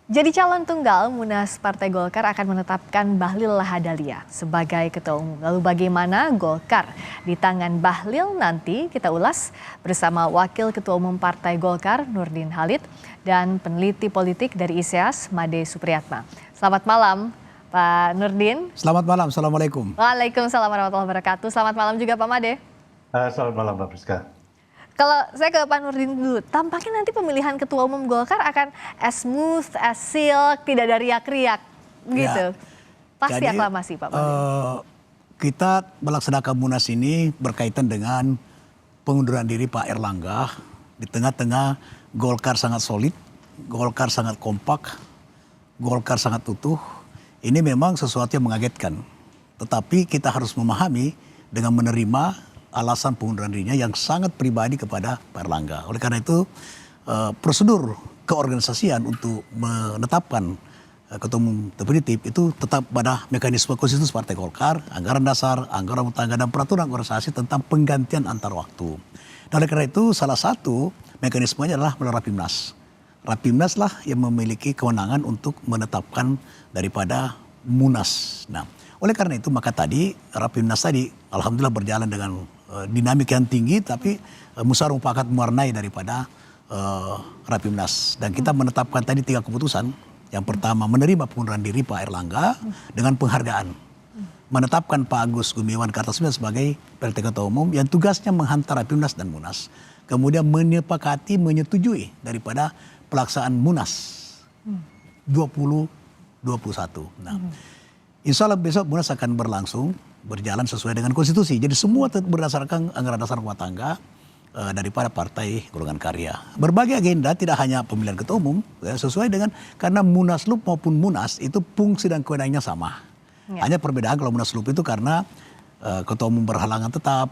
Jadi calon tunggal Munas Partai Golkar akan menetapkan Bahlil Lahadalia sebagai ketua umum. Lalu bagaimana Golkar di tangan Bahlil nanti kita ulas bersama Wakil Ketua Umum Partai Golkar Nurdin Halid dan peneliti politik dari ISEAS Made Supriyatma. Selamat malam Pak Nurdin. Selamat malam, Assalamualaikum. Waalaikumsalam warahmatullahi wabarakatuh. Selamat malam juga Pak Made. Selamat malam Mbak Priska. Kalau saya ke Pak Nurdin dulu, tampaknya nanti pemilihan ketua umum Golkar akan as smooth, as silk, tidak ada riak-riak gitu. Pasti Jadi, aklamasi Pak Nurdin. Kita melaksanakan Munas ini berkaitan dengan pengunduran diri Pak Erlangga. Di tengah-tengah Golkar sangat solid, Golkar sangat kompak, Golkar sangat utuh. Ini memang sesuatu yang mengagetkan. Tetapi kita harus memahami dengan menerima alasan pengunduran dirinya yang sangat pribadi kepada Pak Erlangga. Oleh karena itu prosedur keorganisasian untuk menetapkan ketua umum definitif itu tetap pada mekanisme konstitusi Partai Golkar, anggaran dasar, anggaran rumah tangga, dan peraturan organisasi tentang penggantian antar waktu. Dan oleh karena itu salah satu mekanismenya adalah melalui Rapimnas. Rapimnas lah yang memiliki kewenangan untuk menetapkan daripada Munas. Nah, oleh karena itu maka tadi Rapimnas tadi alhamdulillah berjalan dengan dinamika yang tinggi, tapi musyawarah mufakat mewarnai daripada Rapimnas. Dan kita menetapkan tadi 3 keputusan. Yang pertama menerima pengunduran diri Pak Erlangga dengan penghargaan. Menetapkan Pak Agus Gumiwang Kartasasmita sebagai PLT Ketua Umum yang tugasnya menghantar Rapimnas dan Munas. Kemudian menyetujui daripada pelaksanaan Munas 2021. Nah, insya Allah besok Munas akan berjalan sesuai dengan konstitusi. Jadi semua berdasarkan anggaran dasar rumah tangga daripada Partai Golongan Karya. Berbagai agenda tidak hanya pemilihan ketua umum, ya, sesuai dengan karena Munaslup maupun Munas itu fungsi dan kewenangannya sama. Ya. Hanya perbedaan kalau Munaslup itu karena ketua umum berhalangan tetap,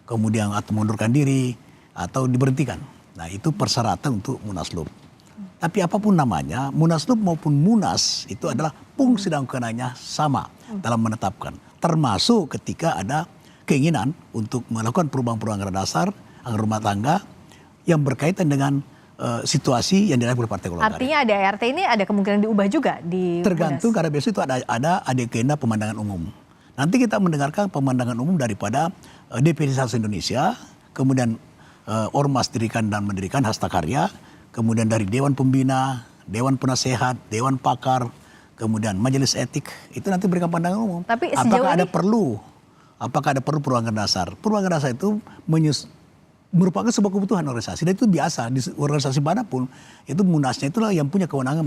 kemudian atau mengundurkan diri atau diberhentikan. Nah itu persyaratan untuk Munaslup. Tapi apapun namanya, Munaslup maupun Munas itu adalah fungsi dan kewenangannya sama dalam menetapkan. Termasuk ketika ada keinginan untuk melakukan perubahan-perubahan anggaran dasar, anggaran rumah tangga yang berkaitan dengan situasi yang dilakukan oleh Partai Golkar. Artinya ada ART ini ada kemungkinan diubah juga di tergantung Munas. Karena biasanya itu ada agenda pemandangan umum. Nanti kita mendengarkan pemandangan umum daripada DPD 1 Indonesia, kemudian Ormas Dirikan dan Mendirikan Hasta Karya, kemudian dari Dewan Pembina, Dewan Penasehat, Dewan Pakar, kemudian Majelis Etik, itu nanti berikan pandangan umum. Tapi sejauh Apakah ada perlu perubahan dasar? Perubahan dasar itu merupakan sebuah kebutuhan organisasi. Dan itu biasa di organisasi manapun. Itu Munasnya itulah yang punya kewenangan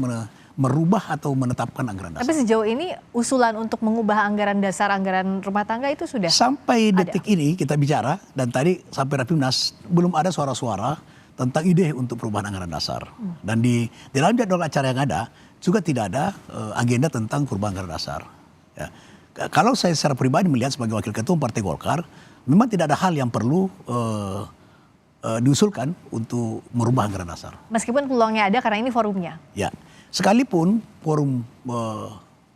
merubah atau menetapkan anggaran dasar. Tapi sejauh ini usulan untuk mengubah anggaran dasar, anggaran rumah tangga itu sudah sampai detik ini kita bicara, dan tadi sampai Rapimnas belum ada suara-suara tentang ide untuk perubahan anggaran dasar. Dan di dalam jadwal acara yang ada juga tidak ada agenda tentang perubahan anggaran dasar. Ya. Kalau saya secara pribadi melihat sebagai wakil ketua Partai Golkar, memang tidak ada hal yang perlu diusulkan untuk merubah anggaran dasar. Meskipun peluangnya ada karena ini forumnya. Ya, sekalipun forum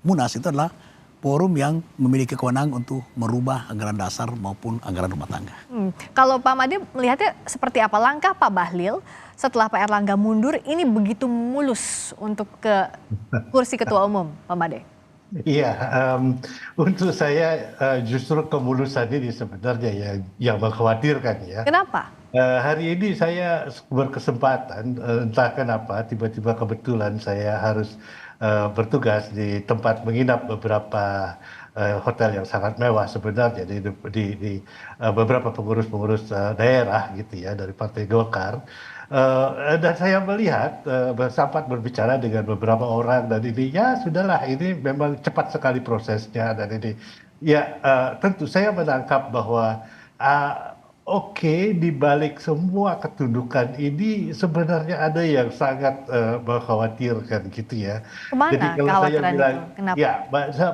Munas itu adalah forum yang memiliki kewenangan untuk merubah anggaran dasar maupun anggaran rumah tangga. Kalau Pak Made melihatnya seperti apa langkah Pak Bahlil setelah Pak Erlangga mundur ini begitu mulus untuk ke kursi ketua umum, Pak Made? Iya, untuk saya justru kemulusan ini sebenarnya yang mengkhawatirkan ya. Kenapa? Hari ini saya berkesempatan, entah kenapa tiba-tiba kebetulan saya harus bertugas di tempat menginap beberapa hotel yang sangat mewah sebenarnya di beberapa pengurus-pengurus daerah gitu ya dari Partai Golkar. Dan saya melihat sempat berbicara dengan beberapa orang dan ini ya sudahlah ini memang cepat sekali prosesnya dan ini ya tentu saya menangkap bahwa oke, di balik semua ketundukan ini sebenarnya ada yang sangat mengkhawatirkan gitu ya. Kemana Jadi kalau saya bilang itu? Kenapa? ya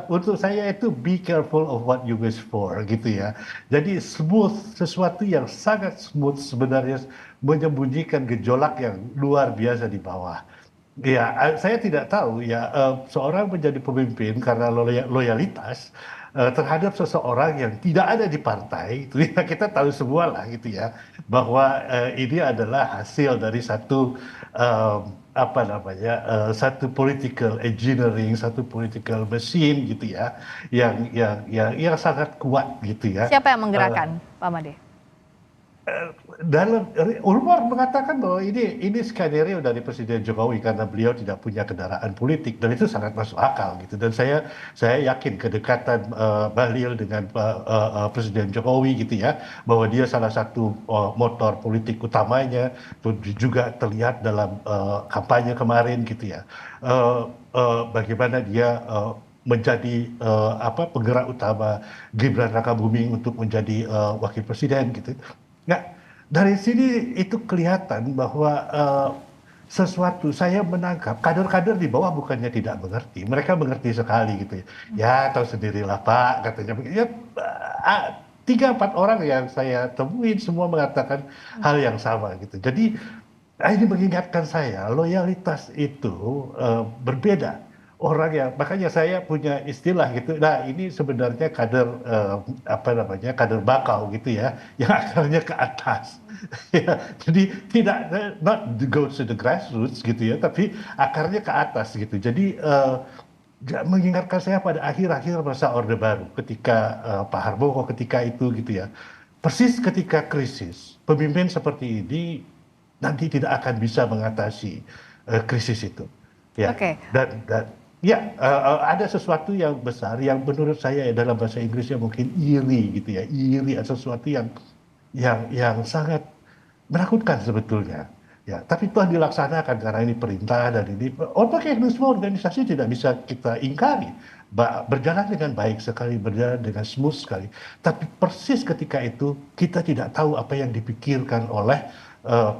untuk saya itu be careful of what you wish for gitu ya. Jadi smooth, sesuatu yang sangat smooth sebenarnya menyembunyikan gejolak yang luar biasa di bawah. Ya, saya tidak tahu ya, seorang menjadi pemimpin karena loyalitas terhadap seseorang yang tidak ada di partai, itu ya kita tahu semua lah gitu ya, bahwa ini adalah hasil dari satu apa namanya, satu political engineering, satu political machine gitu ya, yang sangat kuat gitu ya. Siapa yang menggerakkan, Pak Made? Dalam rumor mengatakan bahwa ini skenario dari Presiden Jokowi karena beliau tidak punya kendaraan politik dan itu sangat masuk akal gitu, dan saya yakin kedekatan Bahlil dengan Presiden Jokowi gitu ya, bahwa dia salah satu motor politik utamanya itu juga terlihat dalam kampanye kemarin gitu ya. Bagaimana dia menjadi penggerak utama Gibran Rakabuming untuk menjadi wakil presiden gitu. Nggak, dari sini itu kelihatan bahwa sesuatu saya menangkap kader-kader di bawah bukannya tidak mengerti, mereka mengerti sekali gitu ya. Ya tahu sendirilah Pak katanya. Ya, 3-4 orang yang saya temuin semua mengatakan hal yang sama gitu. Jadi ini mengingatkan saya loyalitas itu berbeda. Orang yang makanya saya punya istilah gitu. Nah ini sebenarnya kader kader bakau gitu ya, yang akarnya ke atas. Ya, jadi tidak not go to the grassroots gitu ya, tapi akarnya ke atas gitu. Jadi mengingatkan saya pada akhir-akhir masa Orde Baru ketika Pak Harmoko ketika itu gitu ya. Persis ketika krisis, pemimpin seperti ini nanti tidak akan bisa mengatasi krisis itu. Ya. Oke. Dan ya, ada sesuatu yang besar yang menurut saya ya, dalam bahasa Inggrisnya mungkin iri gitu ya, iri sesuatu yang sangat menakutkan sebetulnya. Ya, tapi telah dilaksanakan karena ini perintah dan ini mekanisme organisasi tidak bisa kita ingkari. Berjalan dengan baik sekali, berjalan dengan smooth sekali. Tapi persis ketika itu kita tidak tahu apa yang dipikirkan oleh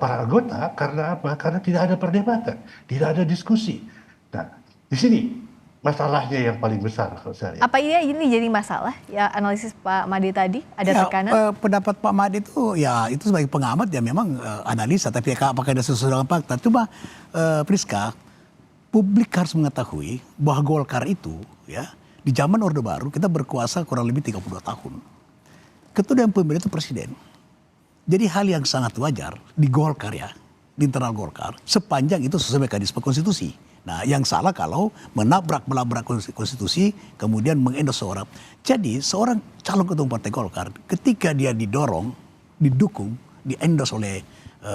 para anggota karena apa? Karena tidak ada perdebatan, tidak ada diskusi. Nah, di sini masalahnya yang paling besar kalau saya lihat. Apa ini jadi masalah ya analisis Pak Made tadi? Ada tekanan? Pendapat Pak Made itu ya itu sebagai pengamat ya memang analisa, tapi apakah ada sesuatu dengan fakta? Cuma Priska, publik harus mengetahui bahwa Golkar itu ya di zaman Orde Baru kita berkuasa kurang lebih 32 tahun. Ketua dan pemilih itu presiden. Jadi hal yang sangat wajar di Golkar ya, di internal Golkar, sepanjang itu sesuai mekanisme konstitusi. Nah, yang salah kalau melabrak konstitusi, kemudian mengendos seorang. Jadi, seorang calon ketua umum Partai Golkar, ketika dia didorong, didukung, diendos oleh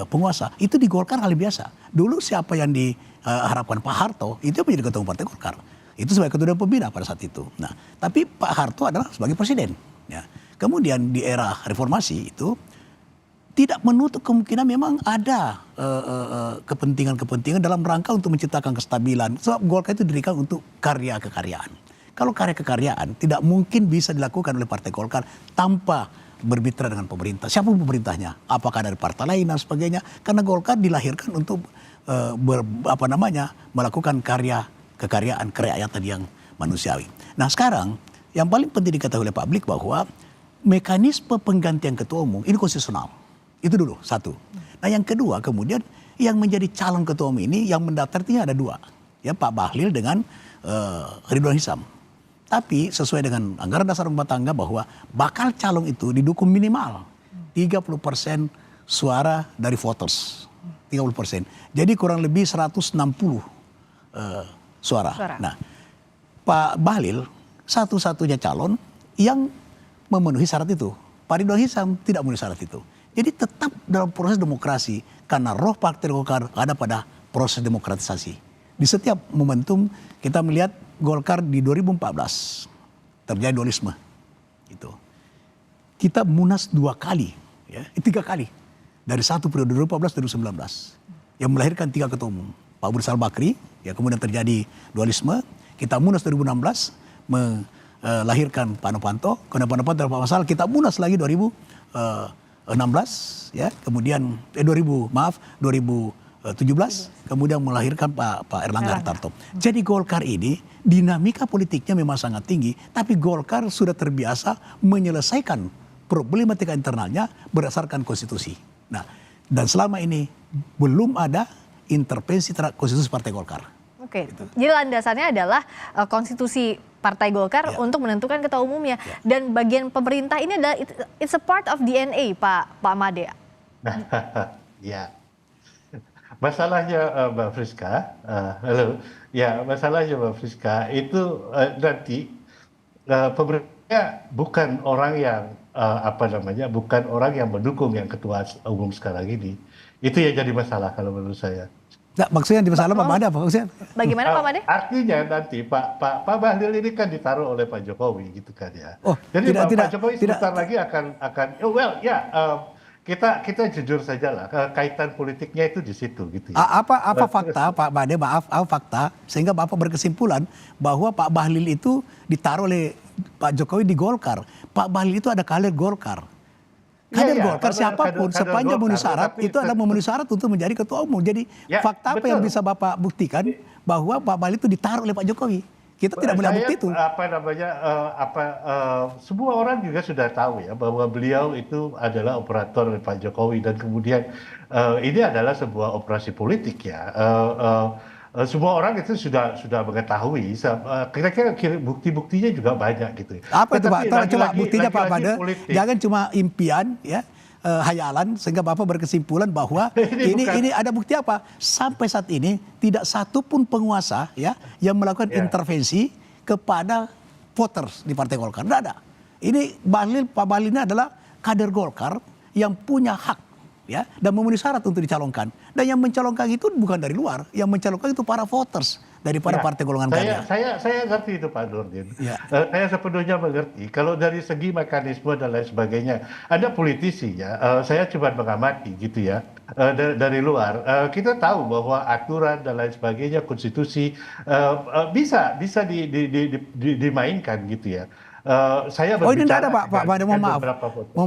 penguasa, itu di Golkar hal biasa. Dulu siapa yang diharapkan Pak Harto, itu menjadi ketua umum Partai Golkar. Itu sebagai ketua dan pembina pada saat itu. Nah, tapi Pak Harto adalah sebagai presiden. Ya. Kemudian di era reformasi itu, tidak menutup kemungkinan memang ada kepentingan-kepentingan dalam rangka untuk menciptakan kestabilan. Sebab Golkar itu didirikan untuk karya kekaryaan. Kalau karya kekaryaan tidak mungkin bisa dilakukan oleh Partai Golkar tanpa bermitra dengan pemerintah. Siapa pemerintahnya? Apakah dari partai lain dan sebagainya? Karena Golkar dilahirkan untuk melakukan karya kekaryaan, kerakyatan yang manusiawi. Nah sekarang yang paling penting diketahui oleh publik bahwa mekanisme penggantian ketua umum ini konstitusional. Itu dulu, satu. Nah yang kedua kemudian yang menjadi calon ketua umum ini yang mendaftarnya ada dua. Ya Pak Bahlil dengan Ridwan Hisam. Tapi sesuai dengan anggaran dasar rumah tangga bahwa bakal calon itu didukung minimal 30% suara dari voters. 30%. Jadi kurang lebih 160 suara. Nah Pak Bahlil satu-satunya calon yang memenuhi syarat itu. Pak Ridwan Hisam tidak memenuhi syarat itu. Jadi tetap dalam proses demokrasi karena roh Partai Golkar ada pada proses demokratisasi. Di setiap momentum kita melihat Golkar di 2014 terjadi dualisme. Gitu. Kita munas 2 kali, ya, 3 kali dari satu periode 2014-2019 yang melahirkan 3 ketua umum. Pak Abu Rizal Bakri, ya kemudian terjadi dualisme. Kita munas 2016 melahirkan Pak Novanto, kemudian Pak Novanto dan Pak Masal kita munas lagi 2016 ya, kemudian 2017 kemudian melahirkan Pak Erlangga Hartarto. Jadi Golkar ini dinamika politiknya memang sangat tinggi, tapi Golkar sudah terbiasa menyelesaikan problematika internalnya berdasarkan konstitusi. Nah, dan selama ini belum ada intervensi terhadap konstitusi Partai Golkar. Oke, jadi landasannya adalah konstitusi Partai Golkar untuk menentukan ketua umumnya. Dan bagian pemerintah ini adalah it's a part of DNA, Pak Made. Ya, masalahnya Mbak Friska, halo, ya masalahnya Mbak Friska itu nanti pemerintah bukan orang yang bukan orang yang mendukung yang ketua umum sekarang ini. Itu yang jadi masalah kalau menurut saya. Nah, maksudnya di masalah Pak Made apa maksudnya? Bagaimana Pak Made? Artinya nanti Pak Bahlil ini kan ditaruh oleh Pak Jokowi gitu kan ya. Oh, jadi tidak, Pak Jokowi sebentar lagi akan kita jujur saja lah, kaitan politiknya itu di situ gitu ya. Apa fakta Pak Made, maaf, apa fakta sehingga Bapak berkesimpulan bahwa Pak Bahlil itu ditaruh oleh Pak Jokowi di Golkar. Pak Bahlil itu ada kader Golkar. Kader Golkar siapapun sepanjang memenuhi syarat itu adalah memenuhi syarat untuk menjadi ketua umum. Jadi fakta apa yang bisa Bapak buktikan bahwa Pak Bahlil itu ditaruh oleh Pak Jokowi? Kita tidak melihat bukti itu. Semua orang juga sudah tahu ya bahwa beliau itu adalah operator dari Pak Jokowi dan kemudian ini adalah sebuah operasi politik ya. Semua orang itu sudah mengetahui. Kira-kira bukti-buktinya juga banyak gitu. Apa itu Pak? Coba buktinya Pak Made. Jangan cuma impian ya. Hayalan sehingga Bapak berkesimpulan bahwa ini ada bukti apa? Sampai saat ini tidak satu pun penguasa ya yang melakukan intervensi kepada voters di Partai Golkar. Tidak ada. Ini Pak Bahlil ini adalah kader Golkar yang punya hak ya dan memenuhi syarat untuk dicalonkan. Dan yang mencalonkan itu bukan dari luar, yang mencalonkan itu para voters daripada partai golongan karya. Saya ngerti itu Pak Nurdin. Ya. Saya sepenuhnya mengerti. Kalau dari segi mekanisme dan lain sebagainya, ada politisi ya. Saya cuma mengamati gitu ya. Dari luar, kita tahu bahwa aturan dan lain sebagainya, konstitusi bisa dimainkan gitu ya. Saya ini tidak ada Pak Made, mohon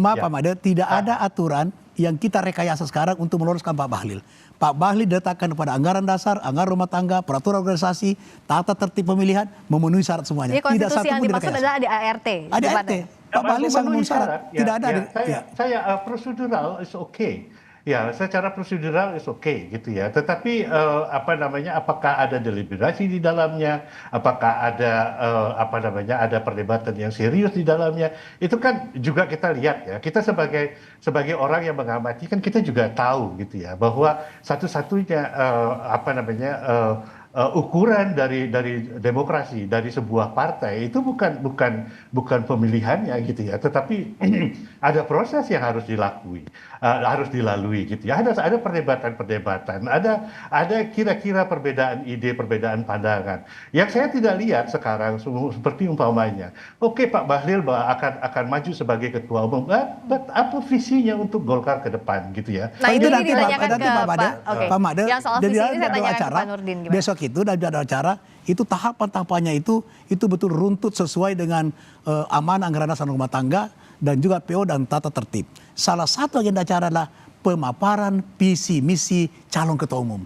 maaf Pak Made, tidak ada aturan yang kita rekayasa sekarang untuk meloloskan Pak Bahlil. Pak Bahlil diletakkan pada anggaran dasar, anggaran rumah tangga, peraturan organisasi, tata tertib pemilihan, memenuhi syarat semuanya. Jadi konstitusi yang dimaksud adalah ADART. ADART. Pak Bahlil sangat memenuhi syarat. Tidak ada. Saya prosedural is okay. Ya, secara prosedural is okay gitu ya. Tetapi apakah ada deliberasi di dalamnya? Apakah ada ada perdebatan yang serius di dalamnya? Itu kan juga kita lihat ya. Kita sebagai orang yang mengamati kan kita juga tahu gitu ya bahwa satu-satunya ukuran dari demokrasi dari sebuah partai itu bukan pemilihannya gitu ya, tetapi ada proses yang harus dilalui gitu ya. Ada perdebatan, ada kira-kira perbedaan ide, perbedaan pandangan. Yang saya tidak lihat sekarang seperti umpamanya, oke, Pak Bahlil akan maju sebagai ketua umum, apa visinya untuk Golkar ke depan gitu ya. Nah, itu nanti ditanyakan ke Pak Made. Yang soal visi ini saya tanyakan ke Pak Nurdin gimana? Besok itu ada acara itu tahapan-tahapannya itu betul runtut sesuai dengan amanah anggaran dasar rumah tangga dan juga PO dan tata tertib. Salah satu agenda acara adalah pemaparan visi misi calon ketua umum.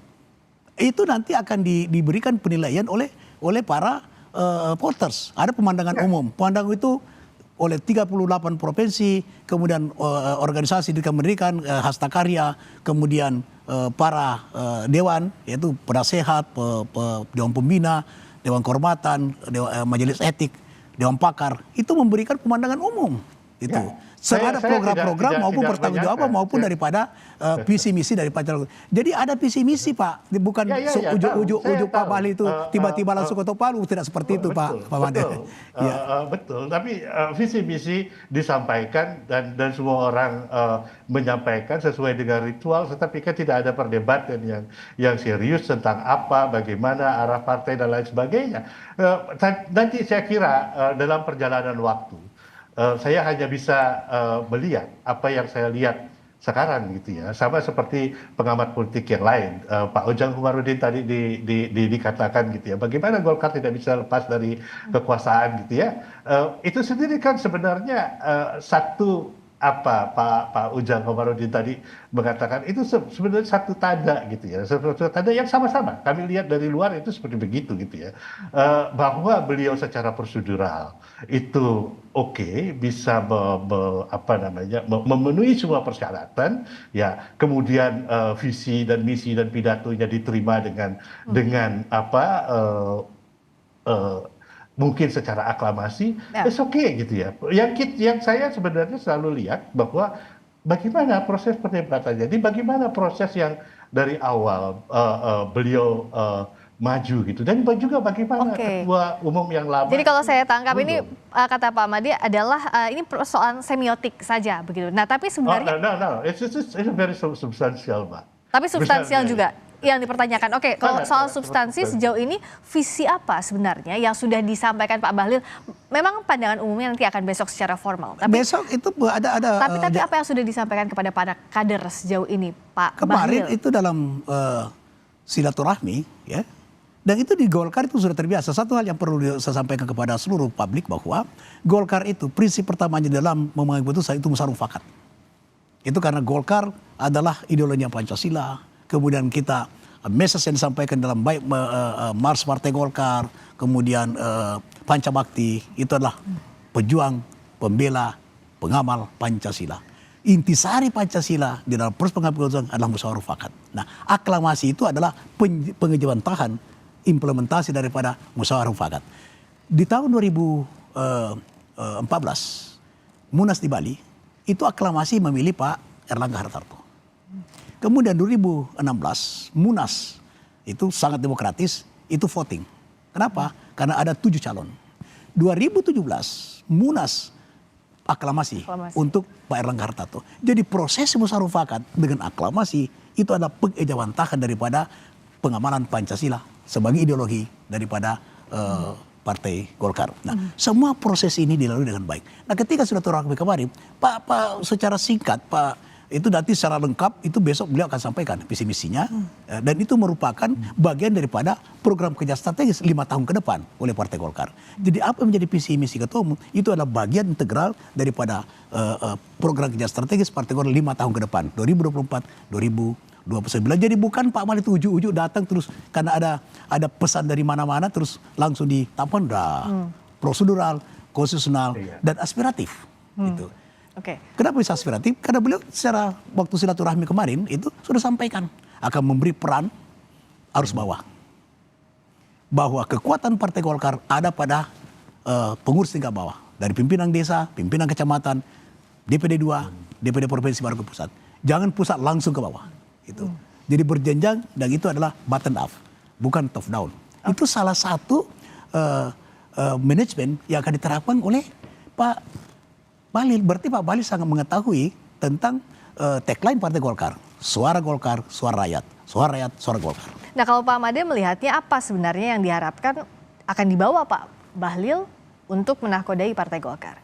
Itu nanti akan diberikan penilaian oleh para voters. Ada pemandangan umum. Pemandangan itu oleh 38 provinsi, kemudian organisasi pendidikan, hasta karya, kemudian para dewan, yaitu penasehat, dewan pembina, dewan kehormatan, majelis etik, dewan pakar, itu memberikan pemandangan umum. Itu. Ada program-program maupun pertanggungjawaban maupun daripada visi misi dari Pak Jokowi. Jadi ada visi misi Pak, bukan ujuk-ujuk Pak Bahlil itu tiba-tiba langsung ketok palu, tidak seperti itu Pak Made. Betul. Tapi visi misi disampaikan dan semua orang menyampaikan sesuai dengan ritual, tetapi kan tidak ada perdebatan yang serius tentang apa, bagaimana arah partai dan lain sebagainya. Nanti saya kira dalam perjalanan waktu saya hanya bisa melihat apa yang saya lihat sekarang gitu ya, sama seperti pengamat politik yang lain. Pak Ujang Komarudin tadi dikatakan gitu ya, bagaimana Golkar tidak bisa lepas dari kekuasaan gitu ya. Itu sendiri kan sebenarnya satu apa Pak Ujang Komarudin tadi mengatakan itu sebenarnya satu tanda gitu ya, satu tanda yang sama-sama kami lihat dari luar itu seperti begitu gitu ya. Bahwa beliau secara prosedural itu oke, bisa apa namanya memenuhi semua persyaratan ya, kemudian visi dan misi dan pidatonya diterima dengan apa eh, mungkin secara aklamasi, Ya. it's okay gitu ya. Yang saya sebenarnya selalu lihat bahwa bagaimana proses perdebatannya, jadi bagaimana proses yang dari awal beliau maju gitu, dan juga bagaimana Oke. ketua umum yang lama. Jadi kalau saya tangkap ini mundur. kata Pak Made adalah ini persoalan semiotik saja begitu. Nah, tapi Oh, sebenarnya no, it's very substansial, Mbak. tapi substansial Sebenarnya, juga yang dipertanyakan. Oke, kalau sangat, soal sangat substansi substansial. sejauh ini visi apa sebenarnya yang sudah disampaikan Pak Bahlil? Memang pandangan umumnya nanti akan besok secara formal. Tapi Besok itu ada tapi apa yang sudah disampaikan kepada para kader sejauh ini, Pak kemarin Bahlil? itu dalam silaturahmi ya. Dan itu di Golkar itu sudah terbiasa. Satu hal yang perlu saya sampaikan kepada seluruh publik bahwa Golkar itu prinsip pertamanya dalam memegang keputusan itu musyawarah mufakat. Itu karena Golkar adalah ideologi Pancasila. Kemudian kita message yang disampaikan dalam baik Mars Partai Golkar, kemudian Pancabakti itu adalah pejuang, pembela, pengamal Pancasila. Intisari Pancasila di dalam proses pengambilan keputusan adalah musyawarah mufakat. Nah, aklamasi itu adalah pengejawantahan implementasi daripada musyawarah mufakat. Di tahun 2014 Munas di Bali itu aklamasi memilih Pak Erlangga Hartarto. Kemudian 2016 Munas itu sangat demokratis, itu voting. Kenapa? Karena ada 7 calon. 2017 Munas aklamasi untuk Pak Erlangga Hartarto. Jadi proses musyawarah mufakat dengan aklamasi itu adalah pengejawantahan daripada pengamalan Pancasila sebagai ideologi daripada Partai Golkar. Nah, semua proses ini dilalui dengan baik. Nah, ketika sudah silaturahmi kemarin, Pak secara singkat Pak itu nanti secara lengkap itu besok beliau akan sampaikan visi misinya dan itu merupakan bagian daripada program kerja strategis 5 tahun ke depan oleh Partai Golkar. Jadi apa yang menjadi visi misi ketua umum itu adalah bagian integral daripada program kerja strategis Partai Golkar 5 tahun ke depan 2024-2029. Jadi bukan Pak Mali itu ujuk-ujuk datang terus karena ada pesan dari mana-mana terus langsung ditapkan prosedural, konstitusional dan aspiratif gitu. Oke. Kenapa bisa aspiratif? Karena beliau secara waktu silaturahmi kemarin itu sudah sampaikan akan memberi peran arus bawah. Bahwa kekuatan Partai Golkar ada pada pengurus tingkat bawah. Dari pimpinan desa, pimpinan kecamatan, DPD 2, DPD provinsi baru ke pusat. Jangan pusat langsung ke bawah. Itu. Jadi berjenjang dan itu adalah bottom up, bukan top down. Itu salah satu manajemen yang akan diterapkan oleh Pak Bahlil. Berarti Pak Bahlil sangat mengetahui tentang tagline Partai Golkar. Suara Golkar, suara rakyat. Suara rakyat, suara Golkar. Nah, kalau Pak Made melihatnya apa sebenarnya yang diharapkan akan dibawa Pak Bahlil untuk menakodai Partai Golkar?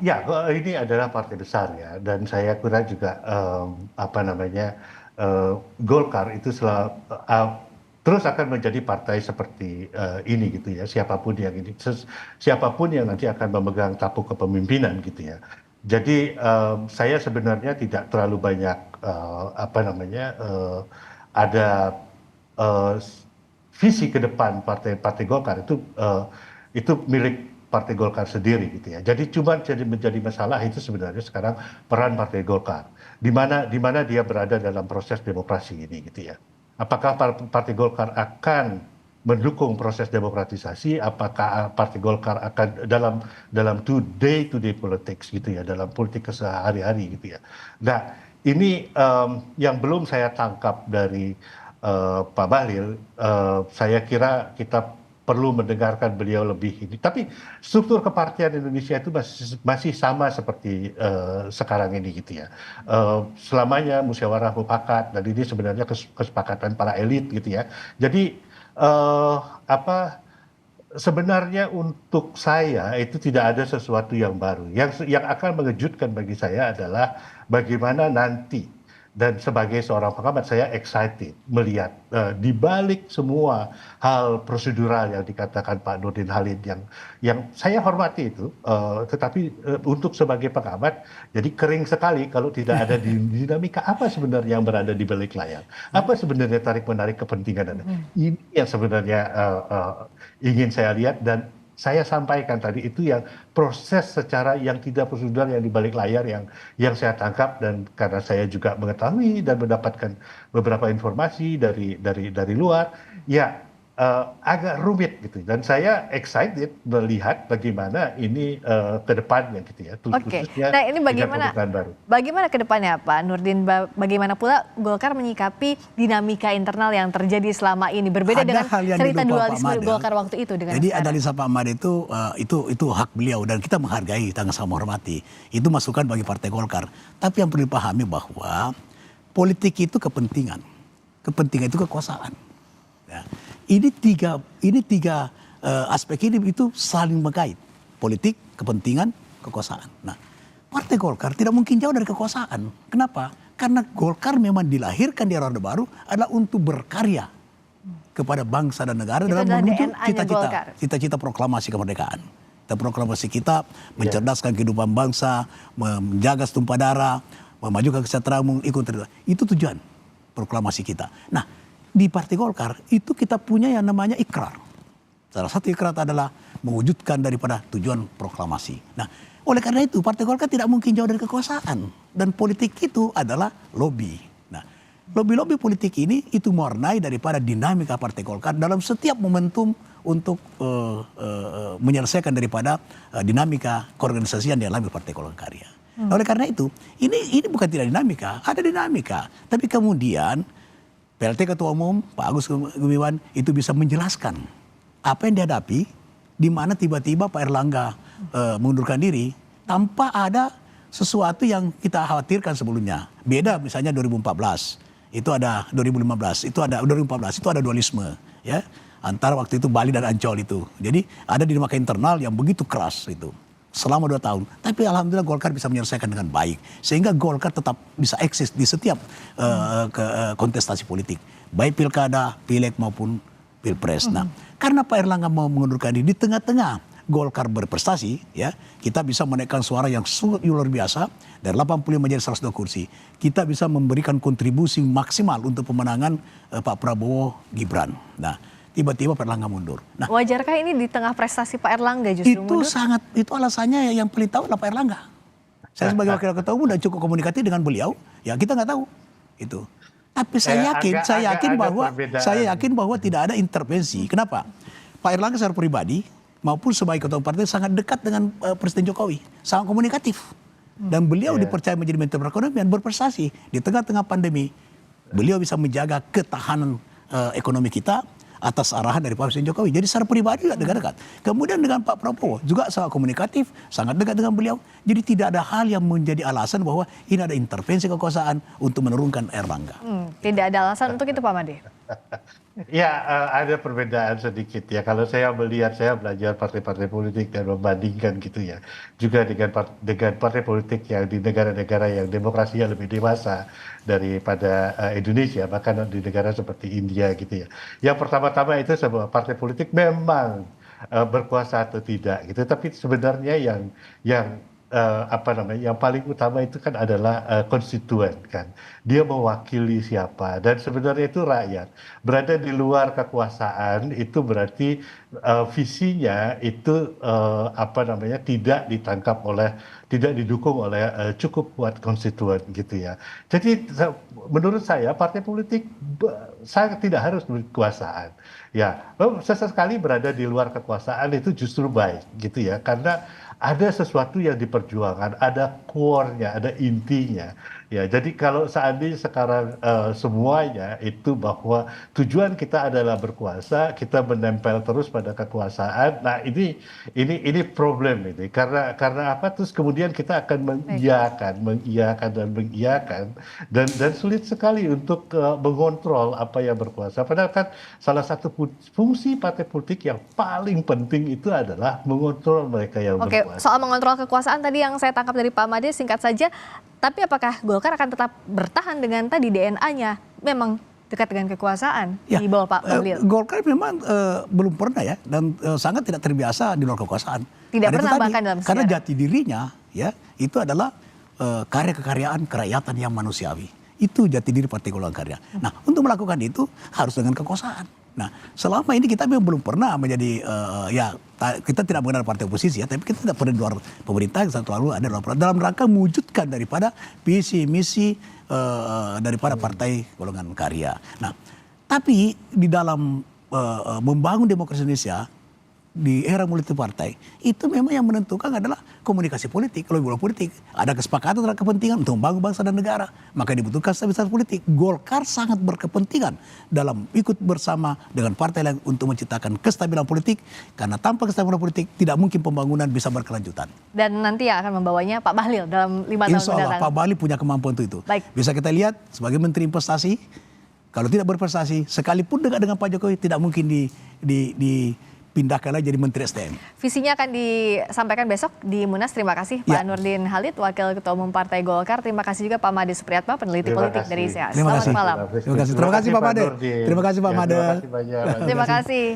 Ya, ini adalah partai besar ya, dan saya kira juga Golkar itu terus akan menjadi partai seperti ini gitu ya, siapapun yang nanti akan memegang tampuk kepemimpinan gitu ya. Jadi saya sebenarnya tidak terlalu banyak ada visi ke depan partai Golkar itu milik Partai Golkar sendiri gitu ya. Jadi menjadi masalah itu sebenarnya sekarang peran Partai Golkar, di mana dia berada dalam proses demokrasi ini gitu ya. Apakah Partai Golkar akan mendukung proses demokratisasi? Apakah Partai Golkar akan dalam day-to-day politics gitu ya, dalam politik sehari-hari gitu ya. Nah, ini yang belum saya tangkap dari Pak Bahlil. Saya kira kita perlu mendengarkan beliau lebih ini. Tapi struktur kepartian Indonesia itu masih sama seperti sekarang ini gitu ya. Selamanya musyawarah mufakat, dan ini sebenarnya kesepakatan para elit gitu ya. Jadi sebenarnya untuk saya itu tidak ada sesuatu yang baru. Yang akan mengejutkan bagi saya adalah bagaimana nanti Dan sebagai seorang pengamat saya excited melihat di balik semua hal prosedural yang dikatakan Pak Nurdin Halid yang saya hormati itu, tetapi untuk sebagai pengamat jadi kering sekali kalau tidak ada dinamika apa sebenarnya yang berada di balik layar, apa sebenarnya tarik menarik kepentingan. Ini yang sebenarnya ingin saya lihat dan saya sampaikan tadi itu yang proses secara yang tidak prosedural yang di balik layar yang saya tangkap, dan karena saya juga mengetahui dan mendapatkan beberapa informasi dari luar, ya agak rumit gitu, dan saya excited melihat bagaimana ini ke depannya gitu ya, Oke, khususnya nah ini dengan pemerintahan baru. bagaimana ke depannya Pak Nurdin? Bagaimana pula Golkar menyikapi dinamika internal yang terjadi selama ini berbeda Ada dengan hal yang cerita dilupa Pak dualisme Ahmad, ya. Golkar waktu itu dengan Jadi sekarang? analisa Pak Ahmad itu hak beliau dan kita menghargai, kita sama menghormati. Itu masukan bagi Partai Golkar. Tapi yang perlu dipahami bahwa politik itu kepentingan. Kepentingan itu kekuasaan. Ya. Ini tiga aspek ini itu saling mengkait. Politik, kepentingan, kekuasaan. Nah, Partai Golkar tidak mungkin jauh dari kekuasaan. Kenapa? Karena Golkar memang dilahirkan di era Orde Baru adalah untuk berkarya kepada bangsa dan negara Itu dalam adalah menuju DNA-nya Golkar. cita-cita proklamasi kemerdekaan. Proklamasi kita mencerdaskan kehidupan bangsa, menjaga setumpah darah, memajukan kesejahteraan, itu tujuan proklamasi kita. Nah, di Partai Golkar itu kita punya yang namanya ikrar. Salah satu ikrar adalah mewujudkan daripada tujuan proklamasi. Nah, oleh karena itu Partai Golkar tidak mungkin jauh dari kekuasaan, dan politik itu adalah lobby. Nah, lobby-lobby politik ini itu mewarnai daripada dinamika Partai Golkar dalam setiap momentum untuk menyelesaikan daripada dinamika keorganisasian yang dialami Partai Golkar Karya. Nah, oleh karena itu ini bukan tidak dinamika, ada dinamika, tapi kemudian PLT Ketua Umum Pak Agus Gumiwang itu bisa menjelaskan apa yang dihadapi, di mana tiba-tiba Pak Erlangga mengundurkan diri tanpa ada sesuatu yang kita khawatirkan sebelumnya. Beda misalnya 2014, itu ada 2015, itu ada 2014, itu ada dualisme ya antara waktu itu Bali dan Ancol itu. Jadi ada dinamika internal yang begitu keras itu selama 2 tahun. Tapi alhamdulillah Golkar bisa menyelesaikan dengan baik. Sehingga Golkar tetap bisa eksis di setiap kontestasi politik. Baik pilkada, pileg maupun pilpres. Nah, karena Pak Erlangga mau mengundurkan diri di tengah-tengah Golkar berprestasi, ya, kita bisa menaikkan suara yang sangat luar biasa dari 80 menjadi 102 kursi. Kita bisa memberikan kontribusi maksimal untuk pemenangan Pak Prabowo Gibran. Nah, tiba-tiba Pak Erlangga mundur. Nah, Wajarkah ini di tengah prestasi Pak Erlangga justru mundur? itu alasannya yang paling tahu adalah Pak Erlangga. Saya sebagai wakil ketua umum dan cukup komunikatif dengan beliau, ya kita nggak tahu itu. Tapi saya yakin bahwa tidak ada intervensi. Kenapa? Pak Erlangga secara pribadi maupun sebagai ketua partai sangat dekat dengan Presiden Jokowi, sangat komunikatif. Dan beliau dipercaya menjadi Menteri Perekonomian, berprestasi di tengah-tengah pandemi. Beliau bisa menjaga ketahanan ekonomi kita atas arahan dari Pak Presiden Jokowi. Jadi secara pribadi juga dekat. Kemudian dengan Pak Prabowo juga sangat komunikatif, sangat dekat dengan beliau. Jadi tidak ada hal yang menjadi alasan bahwa ini ada intervensi kekuasaan untuk menurunkan Erlangga. Tidak ada alasan untuk itu Pak Made. Ya, ada perbedaan sedikit ya. Kalau saya melihat, saya belajar partai-partai politik dan membandingkan gitu ya. Juga dengan partai politik yang di negara-negara yang demokrasinya lebih dewasa daripada Indonesia, bahkan di negara seperti India gitu ya. Yang pertama-tama itu sebuah partai politik memang berkuasa atau tidak gitu. Tapi sebenarnya yang yang paling utama itu kan adalah konstituen kan. Dia mewakili siapa, dan sebenarnya itu rakyat. Berada di luar kekuasaan itu berarti visinya itu tidak didukung oleh cukup kuat konstituen gitu ya. Jadi menurut saya partai politik sangat tidak harus berkekuasaan. Ya, sesekali berada di luar kekuasaan itu justru baik gitu ya, karena ada sesuatu yang diperjuangkan, ada core-nya, ada intinya. Ya, jadi kalau seandainya sekarang semuanya itu bahwa tujuan kita adalah berkuasa, kita menempel terus pada kekuasaan. Nah, ini problem ini. Karena apa? Terus kemudian kita akan mengiyakan dan sulit sekali untuk mengontrol apa yang berkuasa. Padahal kan salah satu fungsi partai politik yang paling penting itu adalah mengontrol mereka yang berkuasa. Soal mengontrol kekuasaan tadi yang saya tangkap dari Pak Made, singkat saja, Tapi apakah Golkar akan tetap bertahan dengan tadi DNA-nya memang dekat dengan kekuasaan Ya, di bawah Pak Bahlil? Golkar memang belum pernah ya, dan sangat tidak terbiasa di luar kekuasaan. Tidak Karena itu pernah tadi, bahkan dalam karena sejarah. jati dirinya ya itu adalah karya kekaryaan kerakyatan yang manusiawi. Itu jati diri Partai Golongan Karya. Nah, untuk melakukan itu harus dengan kekuasaan. Nah, selama ini kita memang belum pernah menjadi kita tidak mengenal partai oposisi ya, tapi kita tidak pernah di luar pemerintah, kita selalu ada dalam rangka mewujudkan daripada visi misi daripada Partai Golongan Karya. Nah, tapi di dalam membangun demokrasi Indonesia di era multi partai itu memang yang menentukan adalah komunikasi politik, lobby politik. Ada kesepakatan terhadap kepentingan untuk membangun bangsa dan negara, maka dibutuhkan stabilitas politik. Golkar sangat berkepentingan dalam ikut bersama dengan partai lain untuk menciptakan kestabilan politik, karena tanpa kestabilan politik tidak mungkin pembangunan bisa berkelanjutan. Dan nanti yang akan membawanya Pak Bahlil dalam 5 tahun Insya Allah mendatang. Pak Bahlil punya kemampuan untuk itu. Baik. Bisa kita lihat sebagai Menteri Investasi, kalau tidak berprestasi, sekalipun dekat dengan Pak Jokowi tidak mungkin dipindahkan lagi jadi Menteri SDM. Visinya akan disampaikan besok di Munas. Terima kasih Pak Ya. Nurdin Halid, Wakil Ketua Umum Partai Golkar. Terima kasih juga Pak Made Supriyatma, peneliti Terima politik kasih. dari ICA. Terima Selamat kasih. malam. Terima kasih. Terima kasih Pak Made. Nurdin. Terima kasih Pak Ya, Made. Terima kasih banyak. Terima kasih.